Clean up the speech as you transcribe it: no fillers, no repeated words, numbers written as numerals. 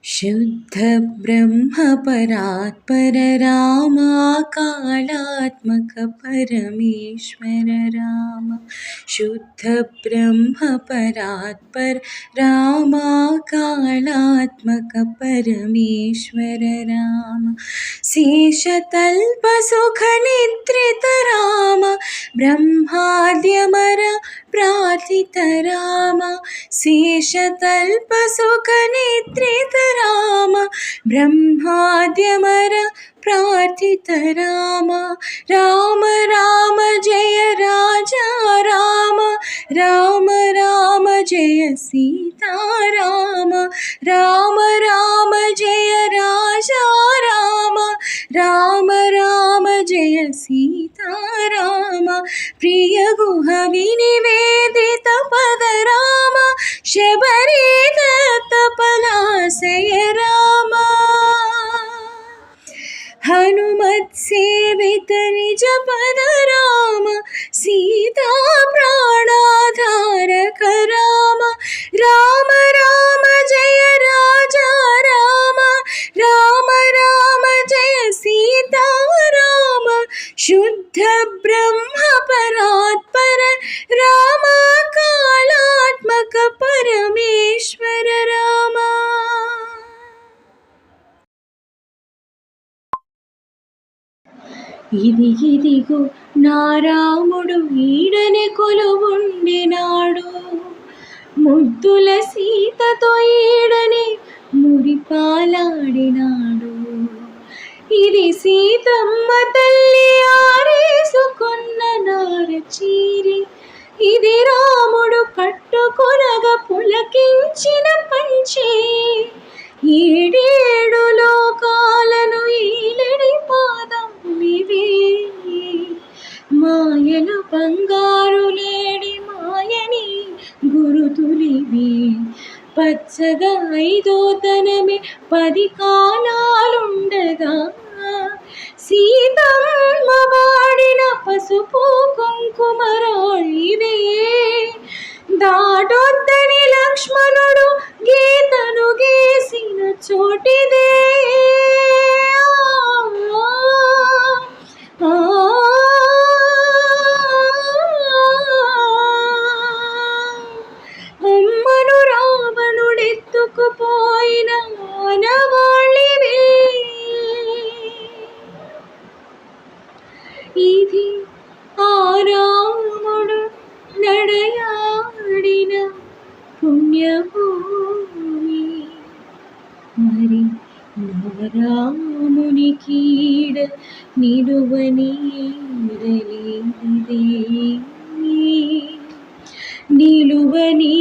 शुद्ध ब्रह्म परात्पर रामा कालात्मक परमेश्वर राम। शुद्ध ब्रह्म परात्पर रामा कालात्मक परमेश्वर राम। शेषतल्प सुख निद्रित राम ब्रह्माद्यमर प्रार्थित राम। शेषतल्प सुख निद्रित राम ब्रह्माद्यमर प्रार्थित राम। राम राम जय राजा राम, राम राम जय सीता राम। राम राम जय राजा राम, राम राम जय सीता राम। प्रिय गुह विनिवेदित पद राम, शबरी दत्त पलाशय राम। हनुमत सेवित निज पद राम, सीता प्राणाधारक राम। राम राम जय राजा राम, राम राम जय सीता राम। शुद्ध ब्रह्म परात्पर राम कालात्मक परमेश्वर राम। ఇదిగో నా రాముడు ఈడనే కొలువుండినాడు, ముద్దుల సీతతో ఈడనే మురిపాలాడినాడు। ఇది సీతమ్మ తల్లి ఆరేసుకున్న నారచీరి, ఇది రాముడు కట్టుకొనగా పులకించిన పంచే। ఏడేడు లోకాలను ఈలడి పాదం ఇవే, మాయలు బంగారు లేడి మాయని గురుతులివే। పచ్చగా ఐదో తనమే 10 కాలాలుండగా, సీతమ్మ వాడిన పసుపు కుంకుమరాళివే। దాటొద్దని లక్ష్మణుడు గీతను గీసిన చోటిదే। అమ్మను రావణుడెత్తుకుపోయిన ఆనవాళ్ళివే। ఇది ఆ రాముడు నడయాడిన పుణ్యభూమి, మరి రాముని కీడ నిలువనీడలేదే, నిలువనీ